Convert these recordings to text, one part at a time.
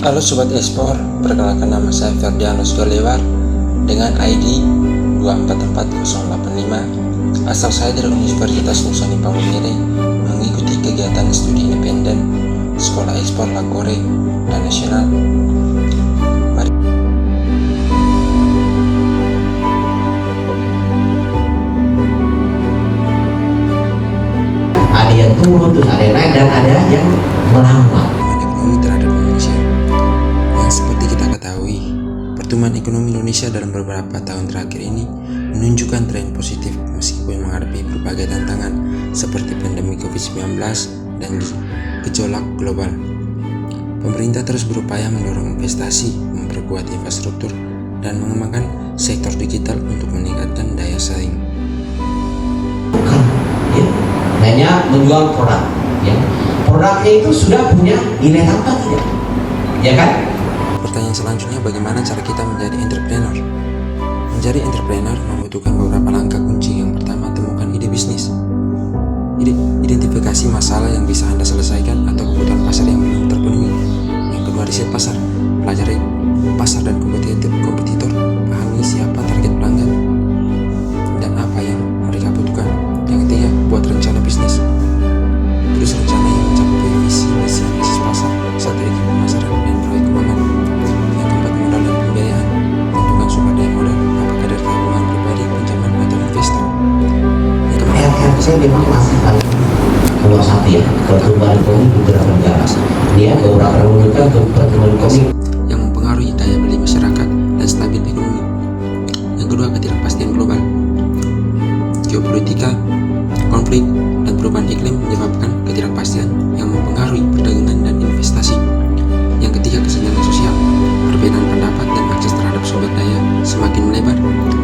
Halo Sobat Ekspor, perkenalkan nama saya Ferdianus Dolewar dengan ID 244085. Asal saya dari Universitas Nusa Nipah Unire, mengikuti kegiatan studi independen Sekolah Ekspor Lakore dan Nasional. Mari. Ada yang turun, terus ada yang naik, dan ada yang melambat. Ekonomi terhadap Indonesia. Yang seperti kita ketahui, pertumbuhan ekonomi Indonesia dalam beberapa tahun terakhir ini menunjukkan tren positif meskipun menghadapi berbagai tantangan seperti pandemi COVID-19 dan gejolak global. Pemerintah terus berupaya mendorong investasi, memperkuat infrastruktur, dan mengembangkan sektor digital untuk meningkatkan daya saing. Bukan, ya, hanya menjual produk, ya. Produknya itu sudah punya nilai tambah tidak, ya kan? Pertanyaan selanjutnya, bagaimana cara kita menjadi entrepreneur? Menjadi entrepreneur membutuhkan beberapa langkah kunci. Yang pertama, temukan ide bisnis. Identifikasi masalah yang bisa Anda selesaikan atau kebutuhan pasar yang belum terpenuhi. Yang kedua, riset pasar. Pelajari pasar dan kompetitor. Pahami siapa target pelanggan dan apa yang mereka butuhkan. Yang ketiga, buat rencana bisnis. Tulis rencana yang mencapai visi misi pasar, strategi pemasaran, dan proyek keuangan. Yang keempat, modal dan pembiayaan. Tentukan sumber daya modal, apakah dari tabungan pribadi, pinjaman, atau investor. Yang keempat, RRC memang masih paling nomor satu, ya, pertumbuhan ekonomi beberapa negara. Dia beberapa menunjukkan pertumbuhan ekonomi yang mempengaruhi daya beli masyarakat dan stabil ekonomi. Yang kedua, ketidakpastian global. Geopolitika, konflik, dan perubahan iklim menyebabkan ketidakpastian yang mempengaruhi perdagangan dan investasi. Yang ketiga, kesenjangan sosial. Perbedaan pendapat dan akses terhadap sumber daya semakin melebar,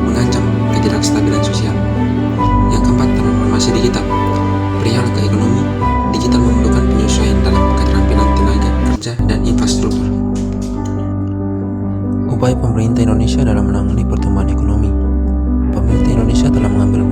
mengancam ketidakstabilan sosial. Yang keempat, transformasi digital. Perihal ke ekonomi, digital memerlukan penyesuaian dalam keterampilan tenaga kerja dan infrastruktur. Upaya pemerintah Indonesia dalam menangani pertumbuhan ekonomi. Pemerintah Indonesia telah mengambil